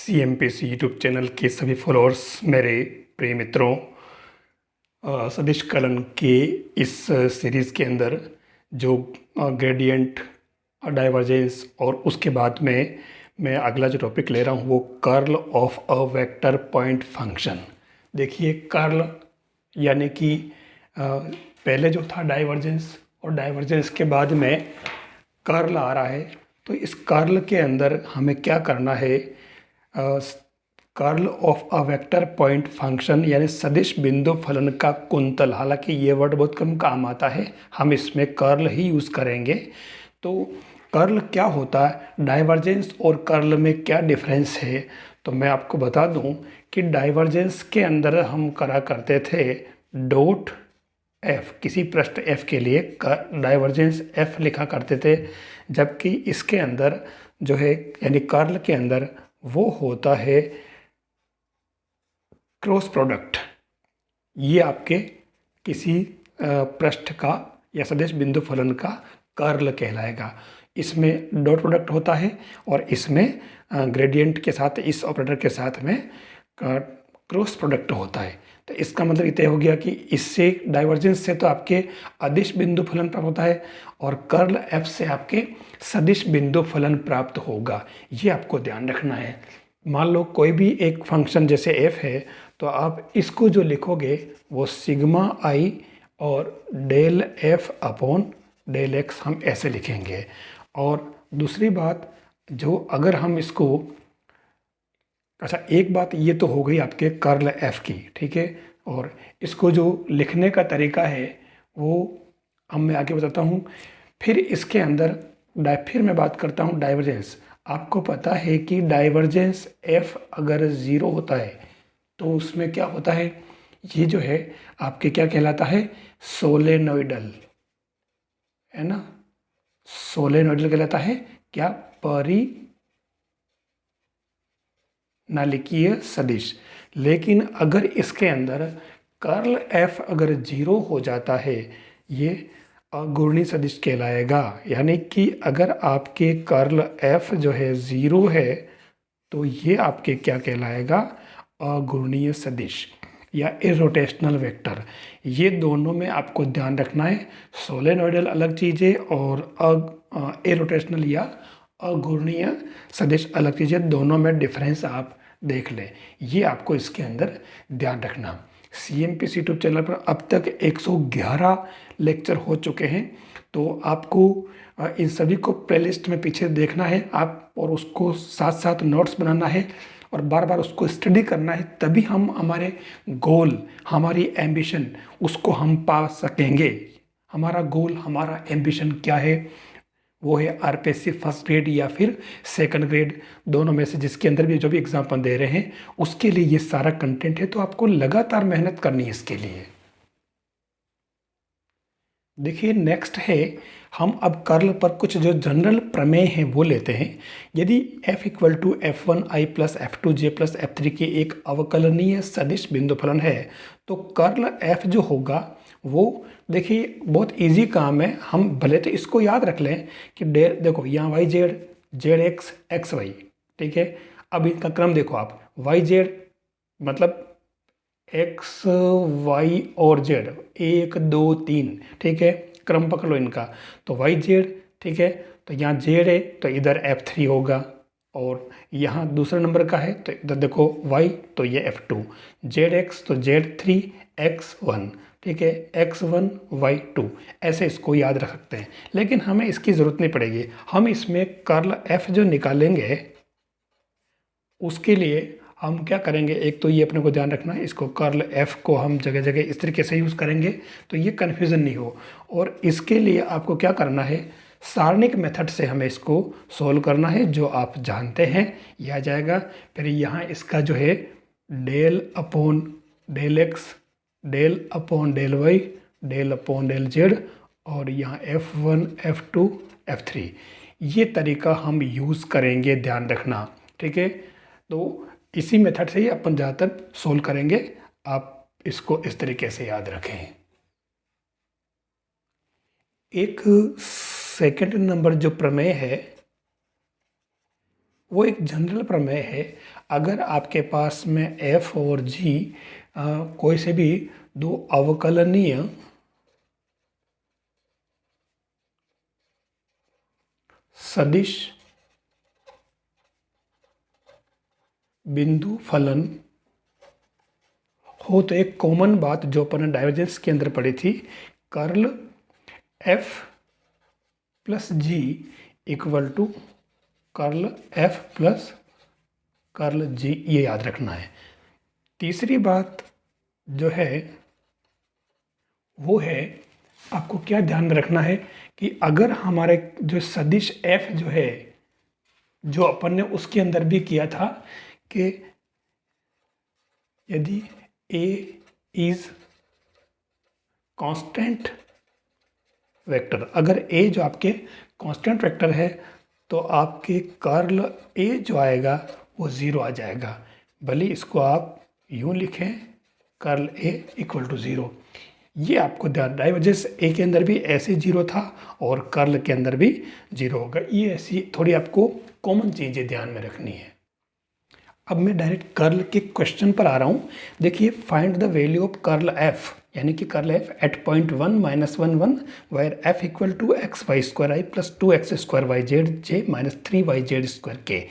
CMPC YouTube channel के सभी followers मेरे प्रिय मित्रों, सदिश कलन के इस सीरीज़ के अंदर जो ग्रेडियंट, डाइवर्जेंस और उसके बाद में मैं अगला जो टॉपिक ले रहा हूँ वो curl of a vector point function. देखिए, कर्ल यानी कि पहले जो था डाइवर्जेंस, और डाइवर्जेंस के बाद में कर्ल आ रहा है। तो इस कर्ल के अंदर हमें क्या करना है, curl of a vector point function यानी सदिश बिंदु फलन का कुंतल। हालांकि ये वर्ड बहुत कम काम आता है, हम इसमें कर्ल ही यूज़ करेंगे। तो कर्ल क्या होता है, डाइवर्जेंस और कर्ल में क्या डिफरेंस है, तो मैं आपको बता दूं कि डाइवर्जेंस के अंदर हम करा करते थे डॉट एफ, किसी पृष्ठ एफ के लिए डाइवर्जेंस एफ लिखा करते थे, जबकि इसके अंदर जो है यानी कर्ल के अंदर वो होता है क्रॉस प्रोडक्ट। ये आपके किसी पृष्ठ का या सदिश बिंदु फलन का कर्ल कहलाएगा। इसमें डॉट प्रोडक्ट होता है और इसमें ग्रेडियंट के साथ, इस ऑपरेटर के साथ में क्रॉस प्रोडक्ट होता है। तो इसका मतलब इतना हो गया कि इससे डाइवर्जेंस से तो आपके अदिश बिंदु फलन प्राप्त होता है और कर्ल एफ से आपके सदिश बिंदु फलन प्राप्त होगा। ये आपको ध्यान रखना है। मान लो कोई भी एक फंक्शन जैसे एफ है, तो आप इसको जो लिखोगे वो सिग्मा आई और del F upon del X हम ऐसे लिखेंगे। और दूसरी बात, जो अगर हम इसको, अच्छा एक बात ये तो हो गई आपके कर्ल एफ की, ठीक है। और इसको जो लिखने का तरीका है वो अब मैं आगे बताता हूँ। फिर इसके अंदर फिर मैं बात करता हूँ डाइवर्जेंस। आपको पता है कि डाइवर्जेंस एफ अगर ज़ीरो होता है तो उसमें क्या होता है, ये जो है आपके क्या कहलाता है, सोलेनोइडल, है ना। सोलेनोइडल कहलाता है क्या, परिनालिकीय सदिश। लेकिन अगर इसके अंदर कर्ल एफ अगर जीरो हो जाता है, ये अघूर्णी सदिश कहलाएगा। यानी कि अगर आपके कर्ल एफ जो है ज़ीरो है तो ये आपके क्या कहलाएगा, अघूर्णीय सदिश या इरोटेशनल वेक्टर। ये दोनों में आपको ध्यान रखना है। सोलेनोइडल अलग चीज़ है और इरोटेशनल या अघूर्णीय सदिश अलग चीज़ है। दोनों में डिफरेंस आप देख लें, ये आपको इसके अंदर ध्यान रखना। CMPC यूट्यूब चैनल पर अब तक 111 लेक्चर हो चुके हैं, तो आपको इन सभी को प्लेलिस्ट में पीछे देखना है आप, और उसको साथ साथ नोट्स बनाना है और बार बार उसको स्टडी करना है। तभी हम हमारे गोल, हमारी एम्बिशन, उसको हम पा सकेंगे। हमारा गोल, हमारा एम्बिशन क्या है, वो है RPSC फर्स्ट ग्रेड या फिर सेकंड ग्रेड, दोनों में से जिसके अंदर भी जो भी एग्जाम अपन दे रहे हैं उसके लिए ये सारा कंटेंट है। तो आपको लगातार मेहनत करनी है इसके लिए। देखिए, नेक्स्ट है, हम अब कर्ल पर कुछ जो जनरल प्रमेय हैं वो लेते हैं। यदि f equal to f1i plus f2j plus f3 की एक अवकलनीय सदिश बिंदु फलन है, तो कर्ल f जो होगा वो, देखिए बहुत इजी काम है। हम भले तो इसको याद रख लें कि देखो यहाँ Y Z, Z X, X Y, ठीक है। अब इनका क्रम देखो आप, वाई जेड मतलब एक्स वाई और जेड, 1 2 3, ठीक है, क्रम पकड़ लो इनका। तो वाई जेड, ठीक है, तो यहाँ जेड है तो इधर F3 होगा, और यहाँ दूसरे नंबर का है तो इधर देखो y, तो ये F2, जेड एक्स तो Z3 X1, ठीक है, X1 Y2, ऐसे इसको याद रख सकते हैं। लेकिन हमें इसकी ज़रूरत नहीं पड़ेगी। हम इसमें कर्ल F जो निकालेंगे उसके लिए हम क्या करेंगे, एक तो ये अपने को ध्यान रखना है, इसको कर्ल एफ को हम जगह जगह इस तरीके से यूज़ करेंगे तो ये कन्फ्यूज़न नहीं हो। और इसके लिए आपको क्या करना है, सारणिक मेथड से हमें इसको सोल्व करना है, जो आप जानते हैं, यह आ जाएगा। फिर यहाँ इसका जो है del upon del X, del upon del Y, del upon del Z, और यहाँ F1 F2 F3, ये तरीका हम यूज़ करेंगे, ध्यान रखना, ठीक है। तो इसी मेथड से ही अपन ज़्यादातर सोल्व करेंगे। आप इसको इस तरीके से याद रखें। एक सेकंड नंबर जो प्रमेय है वो एक जनरल प्रमेय है। अगर आपके पास में एफ और जी कोई से भी दो अवकलनीय सदिश बिंदु फलन हो तो एक कॉमन बात जो अपन ने डाइवर्जेंस के अंदर पढ़ी थी, curl F plus G equal to curl F plus curl G, ये याद रखना है। तीसरी बात जो है वो है, आपको क्या ध्यान में रखना है कि अगर हमारे जो सदिश एफ जो है, जो अपन ने उसके अंदर भी किया था कि यदि ए इज कांस्टेंट वेक्टर, अगर ए जो आपके कांस्टेंट वेक्टर है तो आपके कर्ल ए जो आएगा वो ज़ीरो आ जाएगा। भले इसको आप यूँ लिखें, curl A equal to zero. ये आपको ध्यान, डाइवर्जेंस ए के अंदर भी ऐसे जीरो था और कर्ल के अंदर भी जीरो होगा। ये ऐसी थोड़ी आपको कॉमन चीज़ें ध्यान में रखनी है। अब मैं डायरेक्ट कर्ल के क्वेश्चन पर आ रहा हूँ। देखिए, find the value of curl F, यानी कि curl F at point 1 -1 1 where F equal to X Y square I plus 2x square Y Z J minus 3y square K.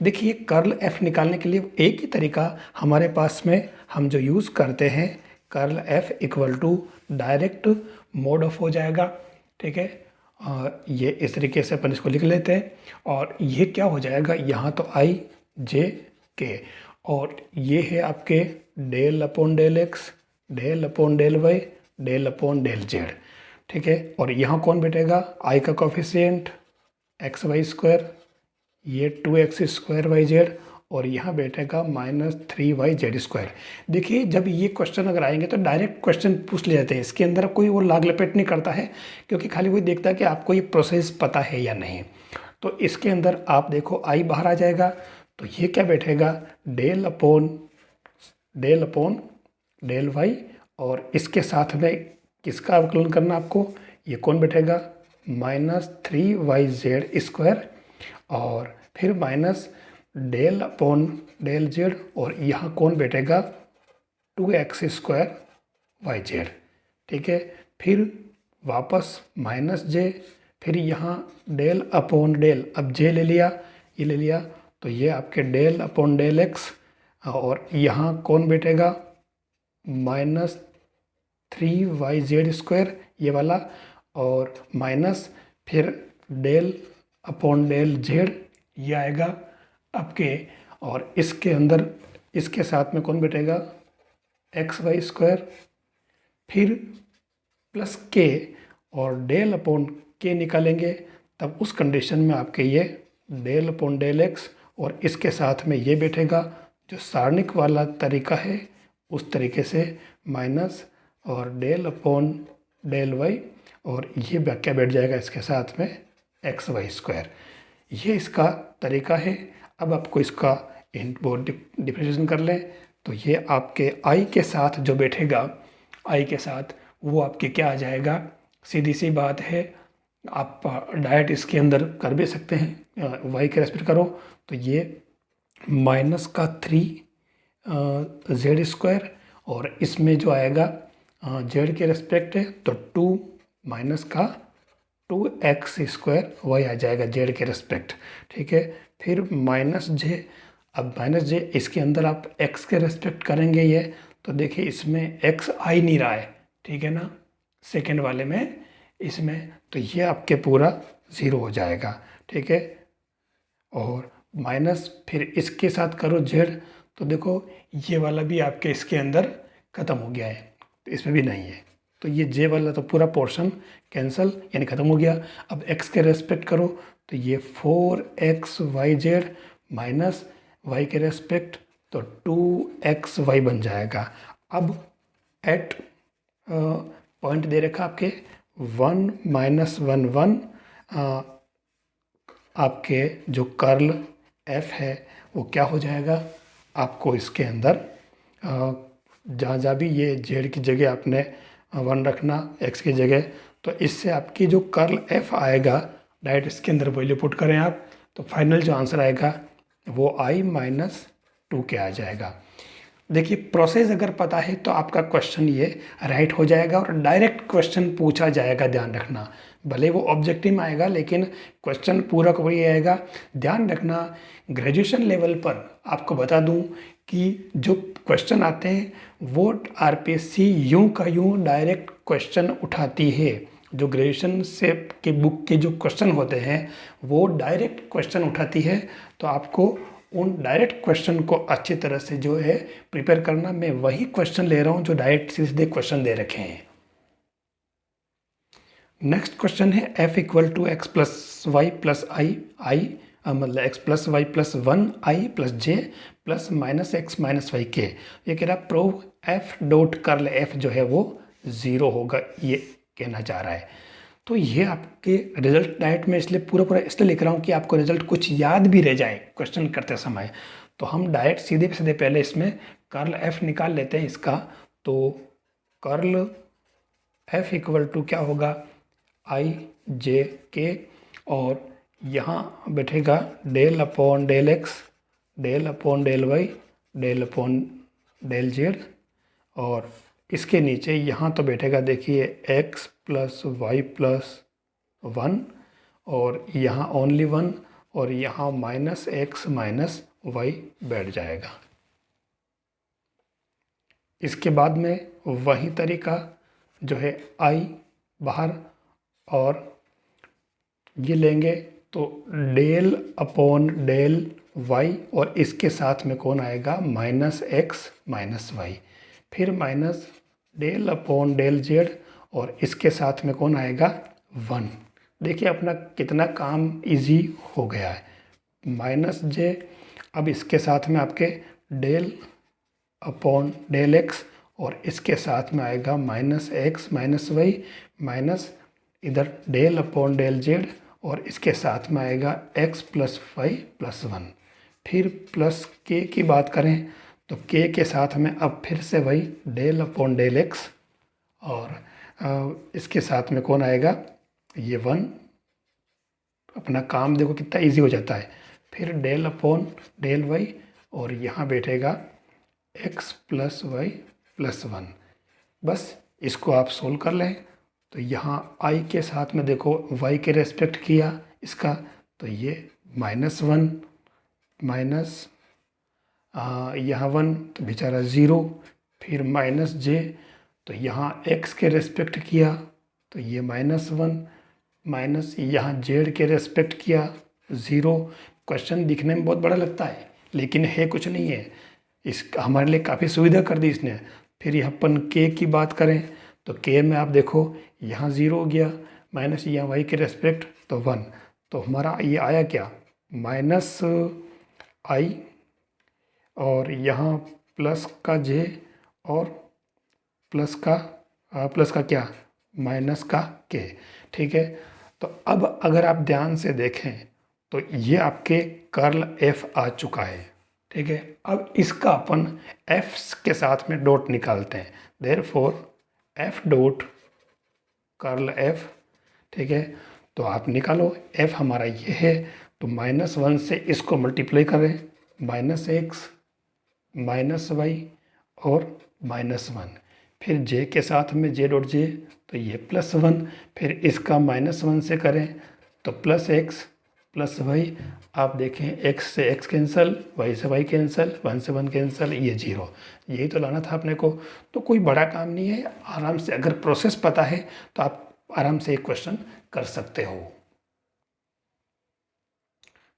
देखिए, curl F निकालने के लिए एक ही तरीका हमारे पास में हम जो यूज़ करते हैं, curl F equal to direct mode off हो जाएगा। ठीक है, ये इस तरीके से अपन इसको लिख लेते हैं और ये क्या हो जाएगा, यहाँ तो आई जे के, और ये है आपके del upon del X, del upon del Y, del upon del Z. ठीक है, और यहाँ कौन बैठेगा, आई का कोफिशिएंट एक्स वाई स्क्वायर, ये 2x स्क्वायर वाई जेड, और यहाँ बैठेगा -3y स्क्वायर। देखिए, जब ये क्वेश्चन अगर आएंगे तो डायरेक्ट क्वेश्चन पूछ ले जाते हैं, इसके अंदर कोई वो लाग लपेट नहीं करता है, क्योंकि खाली वही देखता है कि आपको ये प्रोसेस पता है या नहीं। तो इसके अंदर आप देखो आई बाहर आ जाएगा, तो ये क्या बैठेगा, डेल अपॉन डेल वाई, और इसके साथ में किसका अवकलन करना आपको, ये कौन बैठेगा, -3y स्क्वायर, और फिर minus del upon del Z, और यहाँ कौन बैठेगा, 2x स्क्वायर वाई जेड। ठीक है, फिर वापस माइनस जे, फिर यहाँ डेल अपॉन डेल, अब जे ले लिया, ये ले लिया, तो ये आपके डेल अपॉन डेल एक्स, और यहाँ कौन बैठेगा, -3y स्क्वायर ये वाला, और माइनस फिर डेल अपॉन डेल जेड ये आएगा आपके, और इसके अंदर इसके साथ में कौन बैठेगा, एक्स वाई स्क्वायर, फिर प्लस के, और डेल अपॉन के निकालेंगे, तब उस कंडीशन में आपके ये डेल अपॉन डेल एक्स, और इसके साथ में ये बैठेगा, जो सारणिक वाला तरीका है उस तरीके से माइनस, और डेल अपॉन डेल वाई, और ये क्या बैठ जाएगा इसके साथ में एक्स वाई स्क्वायर। ये इसका तरीका है। अब आपको इसका डिफरेंशिएशन कर लें, तो ये आपके आई के साथ जो बैठेगा, आई के साथ वो आपके क्या आ जाएगा, सीधी सी बात है, आप डायरेक्ट इसके अंदर कर भी सकते हैं, वाई के रेस्पेक्ट करो तो ये -3 z स्क्वायर, और इसमें जो आएगा जेड के रेस्पेक्ट है तो 2x स्क्वायर वाई आ जाएगा जेड के रेस्पेक्ट। ठीक है, फिर माइनस जे, अब माइनस जे इसके अंदर आप x के रेस्पेक्ट करेंगे ये, तो देखिए इसमें x आ ही नहीं रहा है, ठीक है ना, सेकेंड वाले में इसमें, तो ये आपके पूरा ज़ीरो हो जाएगा। ठीक है, और माइनस फिर इसके साथ करो जेड, तो देखो ये वाला भी आपके इसके अंदर ख़त्म हो गया है, तो इसमें भी नहीं है, तो ये जे वाला तो पूरा पोर्शन कैंसिल यानी ख़त्म हो गया। अब x के रेस्पेक्ट करो तो ये 4xy माइनस y के रेस्पेक्ट तो 2xy बन जाएगा। अब एट पॉइंट दे रखा आपके 1 -1 1, आपके जो कर्ल f है वो क्या हो जाएगा, आपको इसके अंदर जहाँ जहाँ भी ये z की जगह आपने 1 रखना, x की जगह, तो इससे आपकी जो कर्ल f आएगा डायरेक्ट इसके अंदर वैल्यू पुट करें आप, तो फाइनल जो आंसर आएगा वो i माइनस 2 के आ जाएगा। देखिए प्रोसेस अगर पता है तो आपका क्वेश्चन ये राइट हो जाएगा और डायरेक्ट क्वेश्चन पूछा जाएगा, ध्यान रखना। भले वो ऑब्जेक्टिव में आएगा लेकिन क्वेश्चन पूरा का वही आएगा। ध्यान रखना ग्रेजुएशन लेवल पर आपको बता दूं कि जो क्वेश्चन आते हैं वो आरपीएससी यूं का यूं डायरेक्ट क्वेश्चन उठाती है। जो ग्रेजुएशन से के बुक के जो क्वेश्चन होते हैं वो डायरेक्ट क्वेश्चन उठाती है, तो आपको उन डायरेक्ट क्वेश्चन को अच्छी तरह से जो है प्रिपेयर करना। मैं वही क्वेश्चन ले रहा हूँ जो डायरेक्ट सीधे क्वेश्चन दे रखे हैं। नेक्स्ट क्वेश्चन है f equal to X plus Y plus I मतलब x plus Y plus 1i plus J plus minus X minus Y के। ये कह रहा prove f dot curl f जो है वो 0 होगा, ये कहना चाह रहा है। तो ये आपके रिजल्ट डायरेक्ट में इसलिए पूरा इसलिए लिख रहा हूँ कि आपको रिजल्ट कुछ याद भी रह जाए क्वेश्चन करते समय। तो हम डायरेक्ट सीधे सीधे पहले इसमें कर्ल f निकाल लेते हैं इसका। तो कर्ल f इक्वल टू क्या होगा, आई जे के, और यहाँ बैठेगा del upon del X, del upon del Y, del upon del Z, और इसके नीचे यहाँ तो बैठेगा देखिए x प्लस वाई प्लस 1, और यहाँ ओनली 1, और यहाँ माइनस एक्स माइनस वाई बैठ जाएगा। इसके बाद में वही तरीका जो है आई बाहर, और ये लेंगे तो डेल अपॉन डेल वाई, और इसके साथ में कौन आएगा माइनस एक्स माइनस वाई, फिर minus del upon del Z, और इसके साथ में कौन आएगा 1। देखिए अपना कितना काम इजी हो गया है। माइनस जे, अब इसके साथ में आपके डेल अपॉन डेल एक्स, और इसके साथ में आएगा minus X minus Y, minus इधर डेल अपॉन डेल जेड, और इसके साथ में आएगा x प्लस वाई प्लस 1। फिर प्लस k की बात करें तो k के साथ में अब फिर से वही डेल अपॉन डेल x, और इसके साथ में कौन आएगा ये 1। अपना काम देखो कितना इजी हो जाता है। फिर डेल अपॉन डेल y, और यहाँ बैठेगा x प्लस वाई प्लस 1। बस इसको आप सोल्व कर लें। तो यहाँ i के साथ में देखो y के रेस्पेक्ट किया इसका, तो ये -1 माइनस यहाँ 1 तो बेचारा 0, फिर माइनस j, तो यहाँ x के रेस्पेक्ट किया तो ये -1 माइनस यहाँ z के रेस्पेक्ट किया 0। क्वेश्चन दिखने में बहुत बड़ा लगता है लेकिन है कुछ नहीं है, इस हमारे लिए काफ़ी सुविधा कर दी इसने। फिर यहाँ अपन k की बात करें तो k में आप देखो यहाँ 0 हो गया, माइनस यहाँ y के रेस्पेक्ट तो 1, तो हमारा ये आया क्या माइनस i, और यहाँ प्लस का j, और प्लस का क्या माइनस का k। ठीक है, तो अब अगर आप ध्यान से देखें तो ये आपके कर्ल f आ चुका है। ठीक है, अब इसका अपन f के साथ में डॉट निकालते हैं। Therefore f dot curl f। ठीक है, तो आप निकालो f हमारा ये है, तो -1 से इसको मल्टीप्लाई करें, माइनस एक्स माइनस वाई और -1, फिर j के साथ में j डॉट j, तो ये +1, फिर इसका -1 से करें तो प्लस एक्स प्लस वाई। आप देखें x से x कैंसिल, y से y कैंसिल, 1 से 1 कैंसिल, ये 0। यही तो लाना था अपने को। तो कोई बड़ा काम नहीं है, आराम से अगर प्रोसेस पता है तो आप आराम से एक क्वेश्चन कर सकते हो।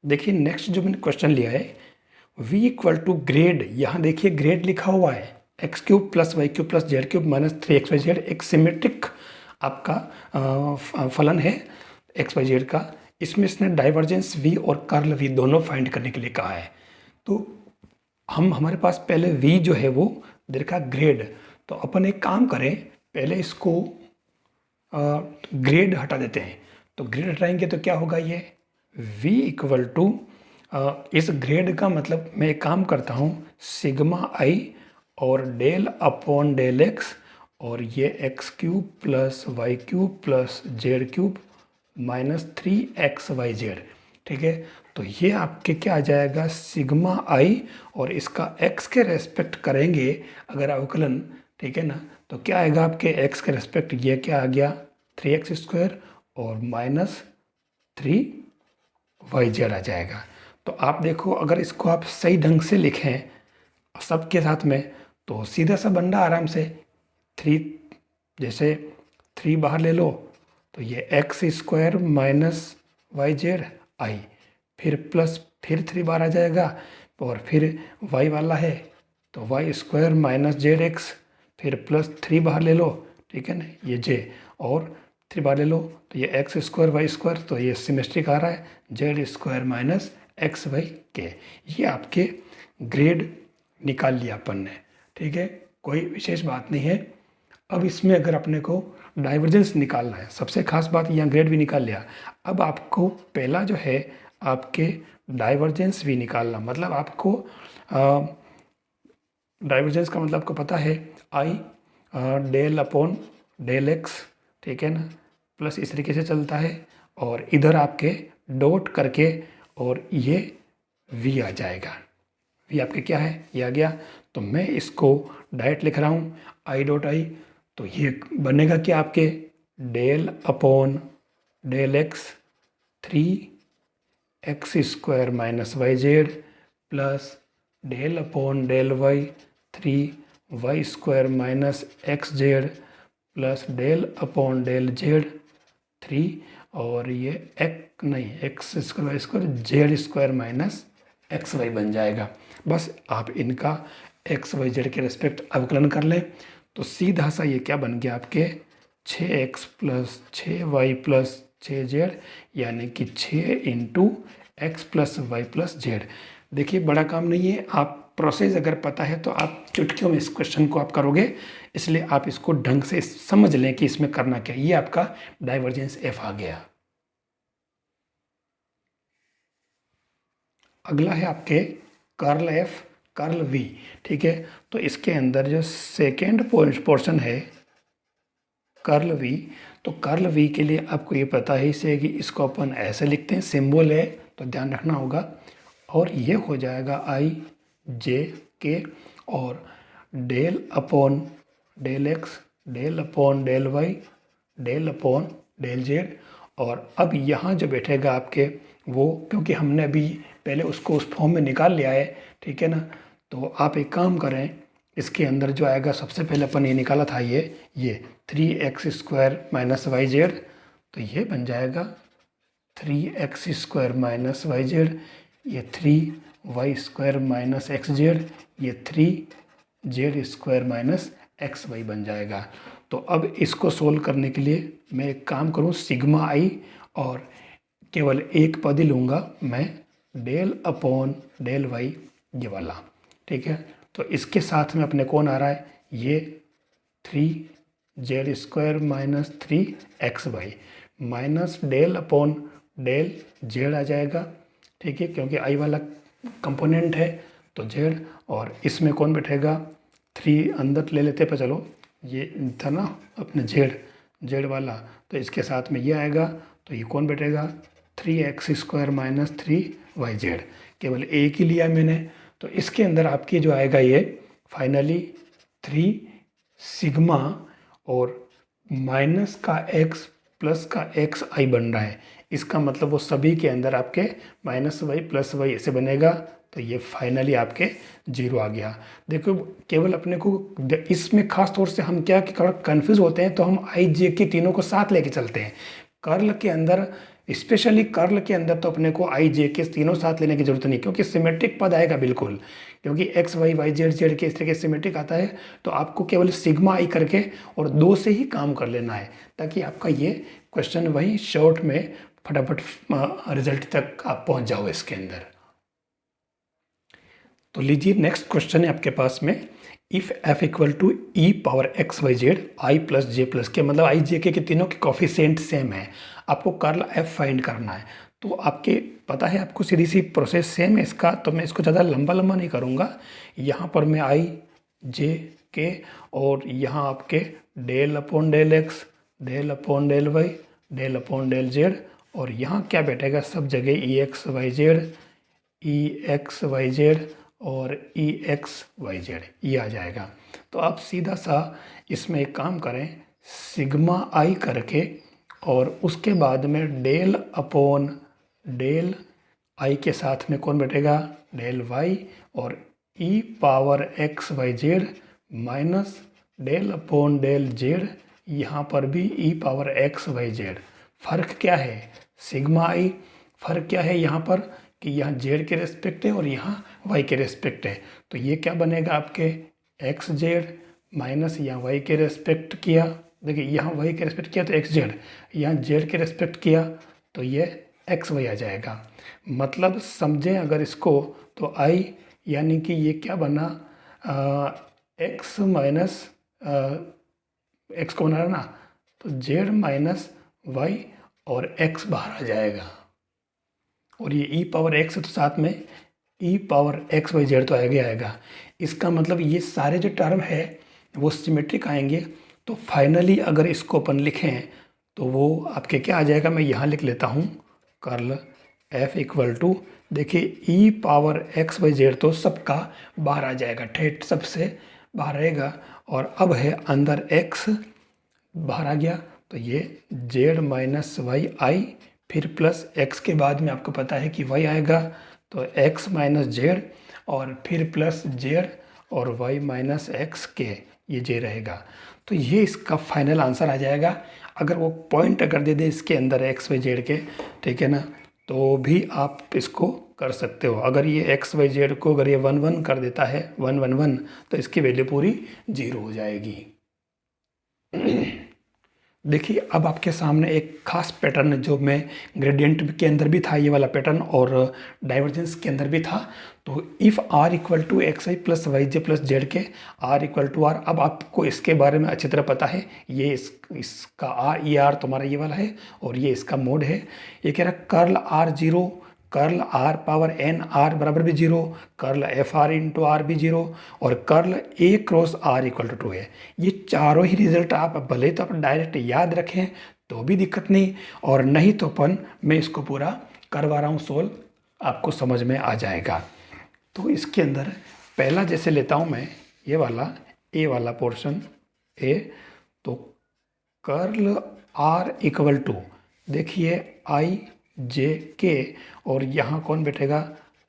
देखिए नेक्स्ट जो मैंने क्वेश्चन लिया है v इक्वल टू ग्रेड, यहाँ देखिए ग्रेड लिखा हुआ है X cube plus Y cube plus Z cube minus 3xyz। एक सिमेट्रिक आपका फलन है xyz का। इसमें इसने डाइवर्जेंस v और कर्ल v दोनों फाइंड करने के लिए कहा है। तो हमारे पास पहले v जो है वो देखा ग्रेड, तो अपन एक काम करें पहले इसको ग्रेड हटा देते हैं। तो ग्रेड हटाएंगे तो क्या होगा ये v इक्वल टू इस ग्रेड का मतलब मैं एक काम करता हूँ सिग्मा i और डेल अपॉन डेल x, और ये X cube plus Y cube plus Z cube minus 3xyz। ठीक है। तो ये आपके क्या आ जाएगा, सिग्मा आई, और इसका एक्स के रेस्पेक्ट करेंगे अगर अवकलन, ठीक है ना, तो क्या आएगा आपके एक्स के रेस्पेक्ट, ये क्या आ गया 3x² और -3 yz आ जाएगा। तो आप देखो अगर इसको आप सही ढंग से लिखें सबके साथ में तो सीधा सा बन रहा आराम से। 3, जैसे 3 बाहर ले लो तो ये x² -yz आई, फिर प्लस फिर 3 बार आ जाएगा, और फिर y वाला है तो y² -zx, फिर प्लस 3 बाहर ले लो, ठीक है ना, ये j, और 3 बार ले लो तो ये x² y², तो ये सिमेट्रिक आ रहा है z² -xy k। ये आपके ग्रेड निकाल लिया अपन ने, ठीक है, कोई विशेष बात नहीं है। अब इसमें अगर अपने को डाइवर्जेंस निकालना है, सबसे खास बात यहाँ ग्रेड भी निकाल लिया, अब आपको पहला जो है आपके डाइवर्जेंस भी निकालना, मतलब आपको डाइवर्जेंस का मतलब आपको पता है आई डेल अपॉन डेल एक्स, ठीक है ना, प्लस इस तरीके से चलता है, और इधर आपके डॉट करके और ये वी आ जाएगा। वी आपके क्या है, ये आ गया, तो मैं इसको डायरेक्ट लिख रहा हूँ आई डॉट आई, तो ये बनेगा क्या आपके del upon del X 3x² -yz plus del upon del Y 3y² -xz plus del upon del Z 3, और ये x² z² -xy बन जाएगा। बस आप इनका x y z के रेस्पेक्ट अवकलन कर लें तो सीधा सा ये क्या बन गया आपके 6x + 6y + 6z, यानी कि 6 × x + y + z। देखिए बड़ा काम नहीं है, आप प्रोसेस अगर पता है तो आप चुटकियों में इस क्वेश्चन को आप करोगे, इसलिए आप इसको ढंग से समझ लें कि इसमें करना क्या है। ये आपका डाइवर्जेंस f आ गया। अगला है आपके कर्ल f कर्ल v, ठीक है। तो इसके अंदर जो सेकेंड पोर्शन है कर्ल v, तो कर्ल v के लिए आपको ये पता ही से कि इसको अपन ऐसे लिखते हैं, सिंबल है तो ध्यान रखना होगा, और ये हो जाएगा i j k और del upon del X del upon del Y del upon del Z. और अब यहाँ जो बैठेगा आपके वो, क्योंकि हमने अभी पहले उसको उस फॉर्म में निकाल लिया है, ठीक है ना, तो आप एक काम करें, इसके अंदर जो आएगा सबसे पहले अपन ये निकाला था ये 3x² -yz, तो ये बन जाएगा 3x² -yz, ये 3y² -xz, ये 3z² -xy बन जाएगा। तो अब इसको सोल्व करने के लिए मैं एक काम करूं, सिग्मा आई और केवल एक पद ही लूँगा मैं, डेल अपॉन डेल वाई ये वाला, ठीक है। तो इसके साथ में अपने कौन आ रहा है, ये 3z² -3xy minus del upon del Z आ जाएगा, ठीक है, क्योंकि आई वाला कंपोनेंट है तो जेड, और इसमें कौन बैठेगा 3 अंदर ले लेते पर, चलो ये था ना अपने जेड वाला, तो इसके साथ में ये आएगा, तो ये कौन बैठेगा 3x² -3yz, केवल एक ही लिया मैंने। तो इसके अंदर आपकी जो आएगा ये फाइनली 3 सिग्मा और माइनस का x प्लस का x आई बन रहा है, इसका मतलब वो सभी के अंदर आपके -y + y ऐसे बनेगा, तो ये फाइनली आपके 0 आ गया। देखो केवल अपने को इसमें खास तौर से हम क्या कंफ्यूज होते हैं, तो हम आई जे के तीनों को साथ लेके चलते हैं। कर्ल के अंदर, स्पेशली कर्ल के अंदर तो अपने को आई जे के तीनों साथ लेने की जरूरत नहीं, क्योंकि सिमेट्रिक पद आएगा बिल्कुल, क्योंकि x y y z z के इस तरीके से सिमेट्रिक आता है, तो आपको केवल सिग्मा आई करके और 2 से ही काम कर लेना है, ताकि आपका ये क्वेश्चन वही शॉर्ट में फटाफट रिजल्ट तक आप पहुंच जाओ इसके अंदर। तो लीजिए नेक्स्ट क्वेश्चन है आपके पास में, if f = e⁻x⁻z i + j + k, मतलब आई जे के तीनों के कोफिशिएंट सेम है, आपको कर्ल f फाइंड करना है। तो आपके पता है आपको सीधी सी प्रोसेस सेम है इसका, तो मैं इसको ज़्यादा लंबा नहीं करूँगा। यहाँ पर मैं आई जे के और यहाँ आपके del upon del X del upon del Y del upon del Z और यहाँ क्या बैठेगा, सब जगह ई एक्स वाई जेड और ई एक्स वाई जेड ये आ जाएगा। तो आप सीधा सा इसमें एक काम करें, सिग्मा आई करके और उसके बाद में डेल अपॉन डेल आई के साथ में कौन बैठेगा, डेल वाई, और E power X Y Z minus del upon del Z, यहाँ पर भी E power X Y Z. फ़र्क क्या है, सिग्मा आई, फ़र्क क्या है यहाँ पर कि यहाँ जेड के रेस्पेक्ट है और यहाँ वाई के रेस्पेक्ट है। तो ये क्या बनेगा आपके एक्स जेड माइनस यहाँ वाई के रेस्पेक्ट किया, देखिए यहाँ वाई के रेस्पेक्ट किया तो एक्स जेड, यहाँ जेड के रेस्पेक्ट किया तो ये एक्स वाई आ जाएगा। मतलब समझें अगर इसको तो आई यानी कि ये क्या बना, एक्स माइनस एक्स को बना रहा ना, तो जेड माइनस वाई और एक्स बाहर आ जाएगा। और ये ई पावर एक्स तो साथ में ई पावर एक्स वाई जेड तो आएगा। इसका मतलब ये सारे जो टर्म है वो सिमेट्रिक आएंगे। तो फाइनली अगर इसको अपन लिखें तो वो आपके क्या आ जाएगा, मैं यहाँ लिख लेता हूँ, कर्ल एफ इक्वल टू, देखिए ई पावर एक्स वाई जेड तो सबका बाहर आ जाएगा, ठेठ सबसे बाहर रहेगा। और अब है अंदर एक्स बाहर आ गया तो ये जेड माइनस वाई आई, फिर प्लस एक्स के बाद में आपको पता है कि वाई आएगा तो एक्स माइनस जेड, और फिर प्लस जेड और वाई माइनस एक्स के, ये जे रहेगा। तो ये इसका फाइनल आंसर आ जाएगा। अगर वो पॉइंट अगर दे दे इसके अंदर एक्स वाई जेड के, ठीक है ना, तो भी आप इसको कर सकते हो। अगर ये एक्स वाई जेड को अगर ये 1 1 कर देता है 1 1 1, तो इसकी वैल्यू पूरी 0 हो जाएगी। देखिए अब आपके सामने एक खास पैटर्न है जो मैं ग्रेडियंट के अंदर भी था ये वाला पैटर्न और डाइवर्जेंस के अंदर भी था। तो if R equal to x I plus Y J plus Z K R equal to R, अब आपको इसके बारे में अच्छी तरह पता है। ये इसका आर, ये आर तुम्हारा ये वाला है और ये इसका मोड है। ये कह रहा है curl R 0, curl R power N R बराबर भी 0, curl F R into R भी 0 और curl A cross R equal to 2 है। ये चारों ही रिजल्ट आप भले तो आप डायरेक्ट याद रखें तो भी दिक्कत नहीं, और नहीं तो अपन मैं इसको पूरा करवा रहा हूँ सोल्व, आपको समझ में आ जाएगा। तो इसके अंदर पहला जैसे लेता हूँ मैं ये वाला ए वाला पोर्शन ए, तो कर्ल आर इक्वल टू, देखिए आई जे के, और यहाँ कौन बैठेगा,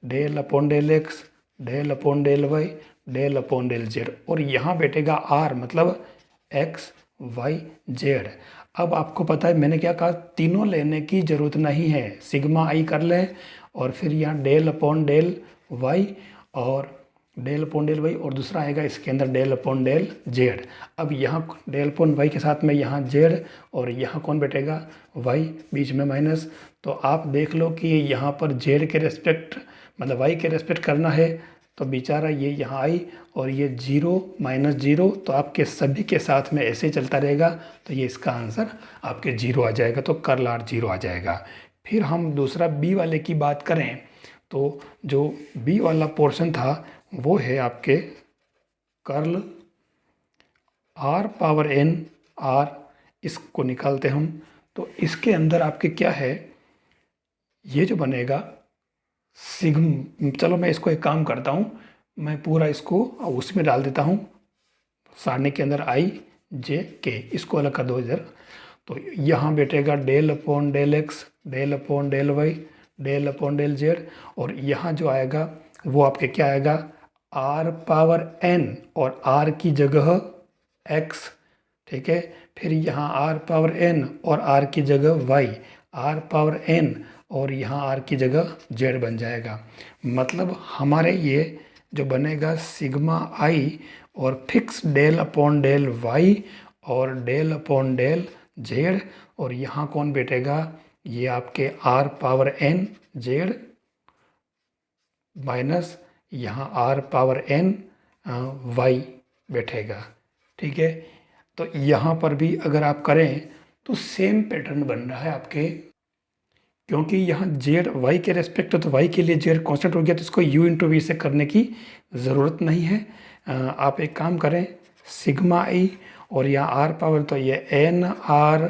del upon del X, del upon del Y, del upon del Z, और यहाँ बैठेगा आर मतलब एक्स वाई जेड। अब आपको पता है मैंने क्या कहा, तीनों लेने की ज़रूरत नहीं है, सिग्मा आई कर लें और फिर यहाँ डेल अपॉन डेल वाई और डेल अपॉन डेल वाई, और दूसरा आएगा इसके अंदर डेल अपॉन डेल जेड। अब यहाँ डेल अपॉन वाई के साथ में यहाँ जेड और यहाँ कौन बैठेगा, वाई, बीच में माइनस। तो आप देख लो कि यहाँ पर जेड के रेस्पेक्ट मतलब वाई के रेस्पेक्ट करना है तो बेचारा ये यहाँ आई और ये 0 माइनस 0, तो आपके सभी के साथ में ऐसे चलता रहेगा। तो ये इसका आंसर आपके 0 आ जाएगा, तो कर्ल आर 0 आ जाएगा। फिर हम दूसरा बी वाले की बात करें तो जो बी वाला पोर्शन था वो है आपके curl R power N R, इसको निकालते हम। तो इसके अंदर आपके क्या है, ये जो बनेगा चलो मैं इसको एक काम करता हूँ, मैं पूरा इसको उसमें डाल देता हूँ सारणी के अंदर आई जे के, इसको अलग कर दो इधर। तो यहाँ बैठेगा del upon del X, del upon del Y, del upon del Z, और यहाँ जो आएगा वो आपके क्या आएगा, आर पावर एन और आर की जगह एक्स, ठीक है। फिर यहाँ आर पावर एन और आर की जगह वाई, आर पावर एन और यहाँ आर की जगह जेड बन जाएगा। मतलब हमारे ये जो बनेगा सिग्मा आई और fix del upon del Y और डेल अपॉन डेल जेड, और यहाँ कौन बैठेगा, ये आपके R power N Z minus यहाँ आर पावर एन वाई बैठेगा, ठीक है। तो यहाँ पर भी अगर आप करें तो सेम पैटर्न बन रहा है आपके, क्योंकि यहाँ जेड वाई के रेस्पेक्ट तो वाई के लिए जेड कांस्टेंट हो गया, तो इसको यू इंटू वी से करने की ज़रूरत नहीं है। आप एक काम करें सिग्मा आई और यहाँ आर पावर तो ये N R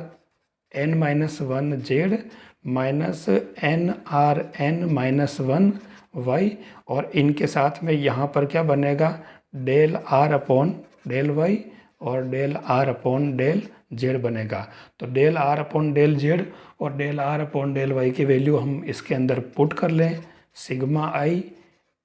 N minus 1 Z minus N R N minus one Y, और इनके साथ में यहाँ पर क्या बनेगा, del R upon del Y और del R upon del Z बनेगा। तो del R upon del Z और del R upon del Y की वैल्यू हम इसके अंदर पुट कर लें, sigma I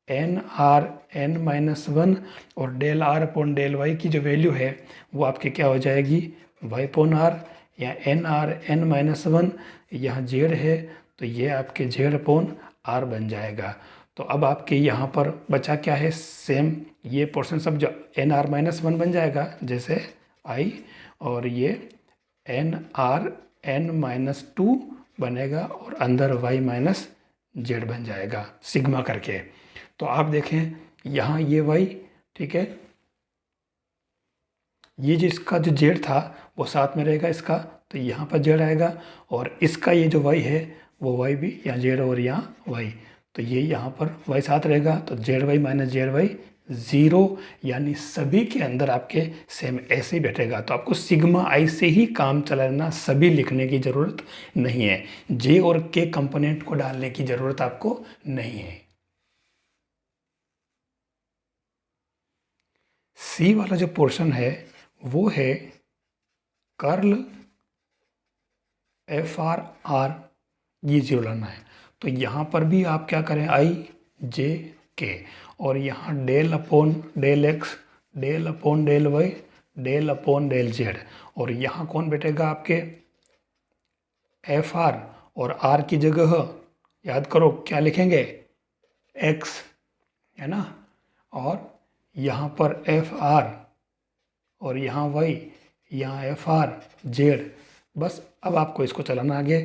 N R N minus one, और del R upon del Y की जो वैल्यू है वो आपकी क्या हो जाएगी, वाई अपॉन आर, या N R N minus one, यहाँ जेड है तो ये आपके जेड अपॉन आर बन जाएगा। तो अब आपके यहाँ पर बचा क्या है, सेम ये पोर्शन सब जो एन आर माइनस वन बन जाएगा जैसे आई, और ये N R N minus two बनेगा और अंदर वाई माइनस जेड बन जाएगा सिग्मा करके। तो आप देखें यहाँ ये वाई, ठीक है, ये जिसका जो जेड था वो साथ में रहेगा इसका, तो यहाँ पर जेड आएगा, और इसका ये जो वाई है वो वाई भी यहाँ जेड और यहाँ वाई, तो ये यहाँ पर वाई साथ रहेगा, तो Z Y minus Z Y zero, यानी सभी के अंदर आपके सेम ऐसे ही बैठेगा। तो आपको सिग्मा आई से ही काम चलाना, सभी लिखने की ज़रूरत नहीं है, जे और के कंपोनेंट को डालने की ज़रूरत आपको नहीं है। सी वाला जो पोर्शन है वो है कर्ल एफ आर आर, ये जीरो लाना है। तो यहाँ पर भी आप क्या करें, आई जे के, और यहाँ del upon del X, del upon del Y, del upon del Z, और यहाँ कौन बैठेगा आपके एफ आर, और आर की जगह याद करो क्या लिखेंगे, एक्स, है ना, और यहाँ पर एफ आर और यहाँ वाई, यहाँ एफ आर जेड। बस अब आपको इसको चलाना आगे,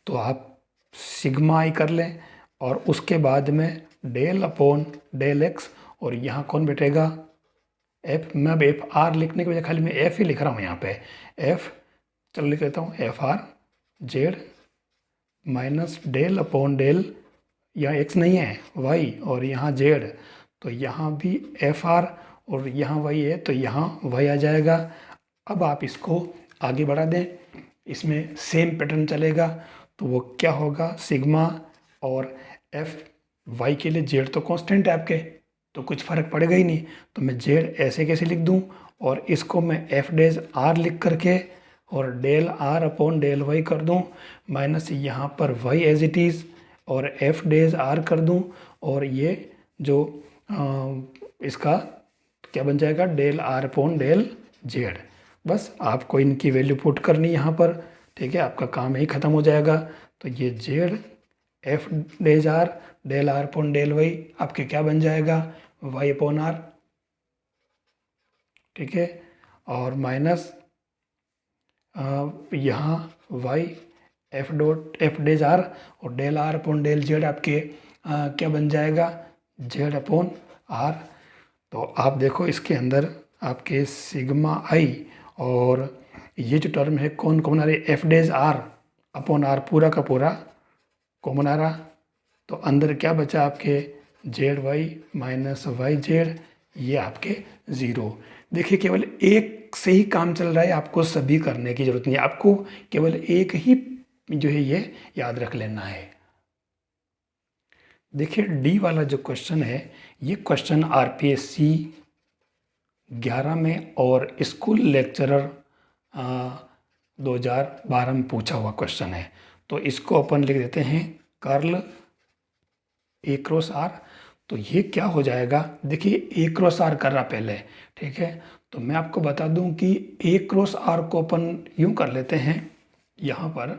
तो आप सिग्मा आई कर लें, और उसके बाद में डेल अपॉन डेल एक्स, और यहाँ कौन बैठेगा एफ, मैं अब एफ आर लिखने के बजाय खाली मैं एफ ही लिख रहा हूँ यहाँ पे, एफ चलो लिख लेता हूँ, F R Z minus del upon del, यहाँ एक्स नहीं है वाई, और यहाँ जेड, तो यहाँ भी एफ आर और यहाँ वाई है तो यहाँ वाई आ जाएगा। अब आप इसको आगे बढ़ा दें, इसमें सेम पैटर्न चलेगा, तो वो क्या होगा, सिग्मा और एफ वाई के लिए जेड तो कांस्टेंट है आपके, तो कुछ फ़र्क पड़ेगा ही नहीं, तो मैं जेड ऐसे कैसे लिख दूं, और इसको मैं एफ डेज आर लिख करके और del R upon del Y कर दूं, माइनस यहाँ पर वाई एज इट इज़ और एफ डेज आर कर दूं, और ये जो इसका क्या बन जाएगा, del R upon del Z. बस आपको इनकी वैल्यू पुट करनी यहाँ पर, ठीक है, आपका काम यही ख़त्म हो जाएगा। तो ये Z F days R del R upon del Y आपके क्या बन जाएगा, वाई अपॉन आर, ठीक है, और माइनस यहाँ Y F dot F days R और del R upon del Z आपके क्या बन जाएगा, जेड अपॉन आर। तो आप देखो इसके अंदर आपके सिग्मा आई और ये जो टर्म है कौन कॉमन आ रही है, F days R upon R पूरा का पूरा कॉमन आ रहा, तो अंदर क्या बचा आपके Z Y minus Y Z, ये आपके ज़ीरो। देखिए केवल एक से ही काम चल रहा है, आपको सभी करने की ज़रूरत नहीं है, आपको केवल एक ही जो है ये याद रख लेना है। देखिए डी वाला जो क्वेश्चन है, ये क्वेश्चन आरपीएससी 11 में और स्कूल लेक्चरर 2012 में पूछा हुआ क्वेश्चन है। तो इसको अपन लिख देते हैं कर्ल ए क्रॉस आर। तो ये क्या हो जाएगा, देखिए ए क्रॉस आर कर रहा पहले, ठीक है, तो मैं आपको बता दूं कि ए क्रॉस आर को अपन यूं कर लेते हैं, यहाँ पर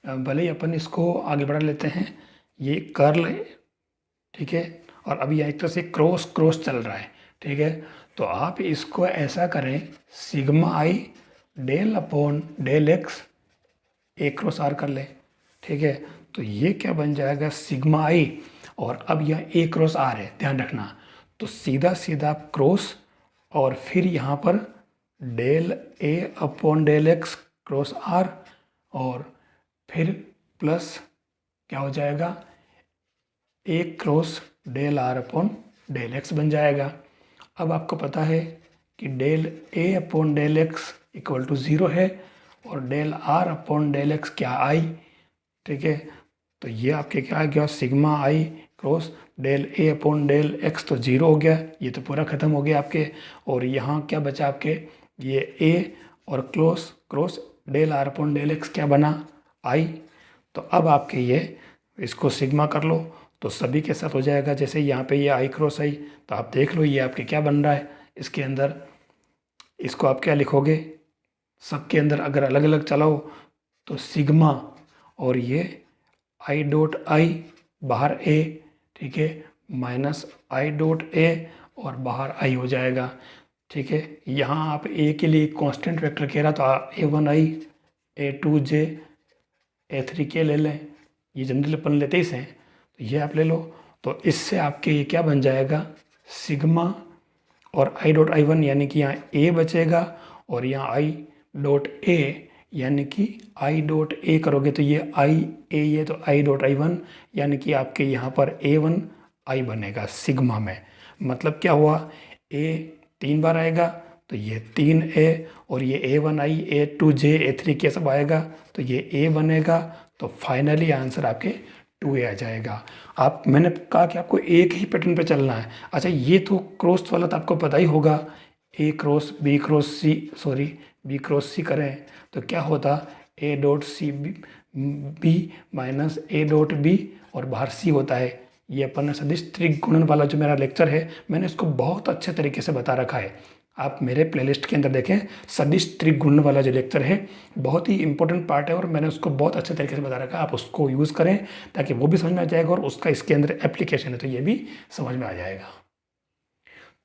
भले ही अपन इसको आगे बढ़ा लेते हैं, ये कर्ल है, ठीक है, और अभी एक तरह से क्रॉस क्रॉस चल रहा है, ठीक है, तो आप इसको ऐसा करें, sigma I del upon del X A cross R कर लें, ठीक है, तो ये क्या बन जाएगा, सिग्मा आई, और अब यह ए क्रॉस आर है, ध्यान रखना, तो सीधा सीधा क्रॉस और फिर यहाँ पर del A upon del X cross R, और फिर प्लस क्या हो जाएगा, A cross del R upon del X बन जाएगा। अब आपको पता है कि del A upon del X equal to 0 है, और del R upon del X क्या आई, ठीक है। तो ये आपके क्या आ गया, sigma I cross del A upon del x तो 0 हो गया, ये तो पूरा ख़त्म हो गया आपके। और यहाँ क्या बचा आपके, ये ए और cross cross del R upon del X क्या बना, आई। तो अब आपके ये इसको सिग्मा कर लो तो सभी के साथ हो जाएगा। जैसे यहाँ पे ये आई क्रॉस आई, तो आप देख लो ये आपके क्या बन रहा है इसके अंदर। इसको आप क्या लिखोगे, सबके अंदर अगर अलग अलग चलाओ तो सिग्मा और ये आई डॉट आई बाहर ए, ठीक है, माइनस आई डॉट ए और बाहर आई हो जाएगा। ठीक है, यहाँ आप ए के लिए कांस्टेंट वेक्टर कह रहा तो A1i A2j A3k ले लें, ये जनरल अपन लेते ही से हैं, तो ये आप ले लो। तो इससे आपके ये क्या बन जाएगा, सिग्मा और आई डॉट आई वन यानी कि यहाँ ए बचेगा और यहाँ आई डॉट ए यानी कि आई डॉट ए करोगे तो ये आई ए, ये तो आई डॉट आई वन यानी कि आपके यहाँ पर A1 आई बनेगा सिग्मा में। मतलब क्या हुआ, ए 3 बार आएगा तो ये 3A और ये A1i A2j A3k सब आएगा तो ये A बनेगा। तो फाइनली आंसर आपके 2A आ जाएगा। आप, मैंने कहा कि आपको एक ही पैटर्न पे चलना है। अच्छा, ये तो क्रॉस वाला तो आपको पता ही होगा, A cross B cross C, sorry B cross C करें तो क्या होता, A dot C B minus A dot B और बाहर C होता है। ये अपन सदिश त्रिगुणन वाला जो मेरा लेक्चर है, मैंने इसको बहुत अच्छे तरीके से बता रखा है। आप मेरे प्लेलिस्ट के अंदर देखें, सदिश त्रिगुणन वाला जो लेक्चर है बहुत ही इंपॉर्टेंट पार्ट है और मैंने उसको बहुत अच्छे तरीके से बता रखा है। आप उसको यूज़ करें ताकि वो भी समझ में आ जाएगा और उसका इसके अंदर एप्लीकेशन है तो ये भी समझ में आ जाएगा।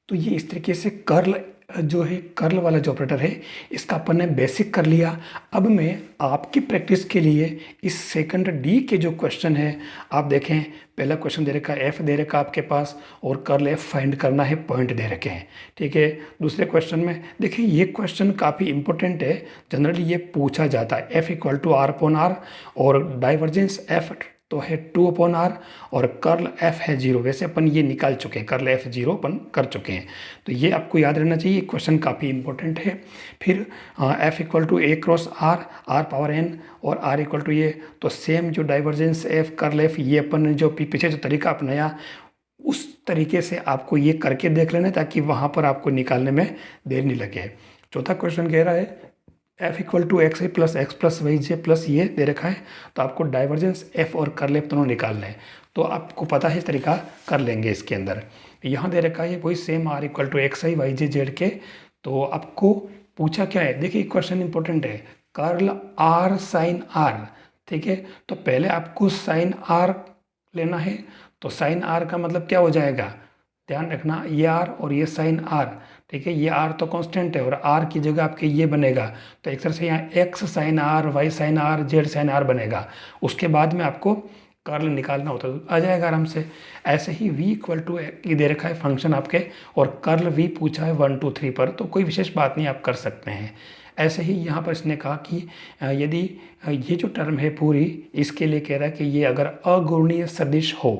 तो ये इस तरीके से कर्ल जो है, कर्ल वाला जो ऑपरेटर है इसका अपन ने बेसिक कर लिया। अब मैं आपकी प्रैक्टिस के लिए इस सेकंड डी के जो क्वेश्चन है आप देखें, पहला क्वेश्चन दे रखा है एफ दे रखा आपके पास और कर्ल एफ फाइंड करना है, पॉइंट दे रखे हैं। ठीक है, दूसरे क्वेश्चन में देखिए ये क्वेश्चन काफ़ी इंपॉर्टेंट है, जनरली ये पूछा जाता है। F equal to R upon R और डाइवर्जेंस एफ तो है 2 अपॉन आर और कर्ल एफ है 0। वैसे अपन ये निकाल चुके हैं, कर्ल एफ 0 अपन कर चुके हैं, तो ये आपको याद रहना चाहिए, क्वेश्चन काफ़ी इंपॉर्टेंट है। फिर F equal to A cross R, R power N और आर इक्वल टू ये, तो सेम जो डाइवर्जेंस एफ कर्ल एफ, ये अपन ने जो पीछे जो तरीका अपनाया उस तरीके से आपको ये करके देख लेना ताकि वहाँ पर आपको निकालने में देर नहीं लगे। चौथा क्वेश्चन कह रहा है F equal to x I plus X plus Y J plus ये दे रखा है, तो आपको डाइवर्जेंस एफ और कर्ल एफ दोनों निकालना है। तो आपको पता है तरीका, कर लेंगे इसके अंदर। यहाँ दे रखा है वही same R equal to x I Y J Z K, तो आपको पूछा क्या है, देखिए क्वेश्चन इंपॉर्टेंट है, कर्ल आर साइन आर। ठीक है, तो पहले आपको साइन आर लेना है, तो साइन आर का मतलब क्या हो जाएगा, ध्यान रखना ये आर और ये साइन आर। ठीक है, ये आर तो कांस्टेंट है और आर की जगह आपके ये बनेगा, तो एक तरह से यहाँ x sine r y sine r z sine r बनेगा। उसके बाद में आपको कर्ल निकालना होता है, आ जाएगा आराम से। ऐसे ही v इक्वल टू ये दे रखा है फंक्शन आपके और कर्ल v पूछा है 1 2 3 पर, तो कोई विशेष बात नहीं, आप कर सकते हैं। ऐसे ही यहाँ पर इसने कहा कि यदि ये जो टर्म है पूरी, इसके लिए कह रहा है कि ये अगर अगुणीय सदिश हो,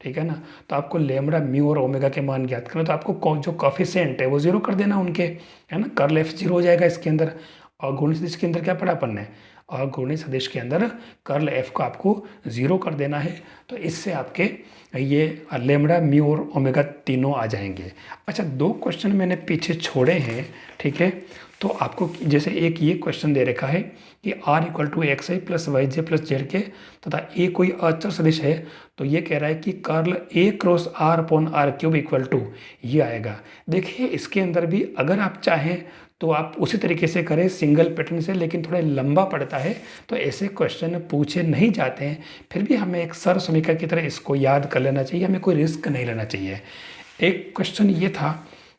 ठीक है ना, तो आपको लेमड़ा म्यू और ओमेगा के मान ज्ञात करना, तो आपको जो कॉफिशिएंट है वो 0 कर देना उनके, है ना। कर्ल एफ 0 हो जाएगा इसके अंदर। अगुणित सदिश के अंदर क्या पढ़ा अपन ने, अगुणित सदिश के अंदर कर्ल एफ को आपको 0 कर देना है, तो इससे आपके ये लेमड़ा म्यू और ओमेगा तीनों आ जाएंगे। अच्छा, 2 क्वेश्चन मैंने पीछे छोड़े हैं, ठीक है। तो आपको जैसे एक ये क्वेश्चन दे रखा है कि r equal to x I plus Y J plus Z के तथा ए कोई अचर सदिश है, तो ये कह रहा है कि curl A cross r upon r cube equal to ये आएगा। देखिए इसके अंदर भी अगर आप चाहें तो आप उसी तरीके से करें सिंगल पैटर्न से, लेकिन थोड़ा लंबा पड़ता है तो ऐसे क्वेश्चन पूछे नहीं जाते हैं। फिर भी हमें एक सर्व समीकरण की तरह इसको याद कर लेना चाहिए, हमें कोई रिस्क नहीं लेना चाहिए। एक क्वेश्चन ये था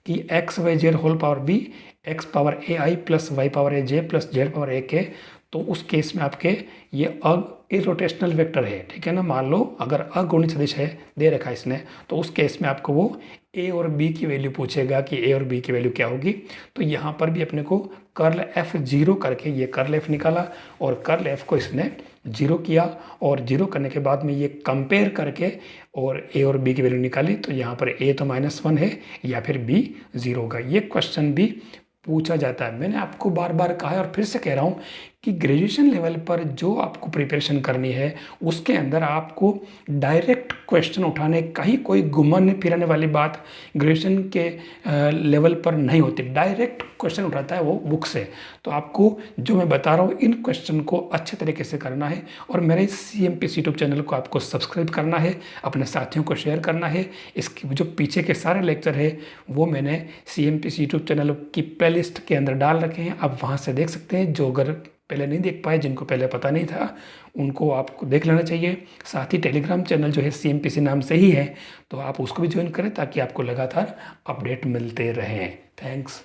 कि X Y Z whole power B X power A I plus Y power A J plus Z power A के, तो उस केस में आपके ये इरोटेशनल वेक्टर है, ठीक है ना। मान लो अगर अगुणित सदिश है दे रखा है इसने, तो उस केस में आपको वो ए और बी की वैल्यू पूछेगा कि ए और बी की वैल्यू क्या होगी। तो यहाँ पर भी अपने को कर्ल एफ 0 करके ये कर्ल एफ निकाला और कर्ल एफ को इसने 0 किया और 0 करने के बाद में ये कंपेयर करके और ए और बी की वैल्यू निकाली, तो यहाँ पर ए तो -1 है या फिर बी 0 होगा। ये क्वेश्चन भी पूछा जाता है। मैंने आपको बार बार कहा है और फिर से कह रहा हूँ कि ग्रेजुएशन लेवल पर जो आपको प्रिपरेशन करनी है उसके अंदर आपको डायरेक्ट क्वेश्चन उठाने का ही कोई घुमाने फिराने वाली बात ग्रेजुएशन के लेवल पर नहीं होती। डायरेक्ट क्वेश्चन उठाता है वो बुक से। तो आपको जो मैं बता रहा हूँ इन क्वेश्चन को अच्छे तरीके से करना है और मेरे CMPC यूट्यूब चैनल को आपको सब्सक्राइब करना है, अपने साथियों को शेयर करना है। इसके जो पीछे के सारे लेक्चर है वो मैंने CMPC यूट्यूब चैनल की प्लेलिस्ट के अंदर डाल रखे हैं, आप वहाँ से देख सकते हैं। जो अगर पहले नहीं देख पाए, जिनको पहले पता नहीं था, उनको आपको देख लेना चाहिए। साथ ही टेलीग्राम चैनल जो है CMPC नाम से ही है, तो आप उसको भी ज्वाइन करें ताकि आपको लगातार अपडेट मिलते रहें। थैंक्स।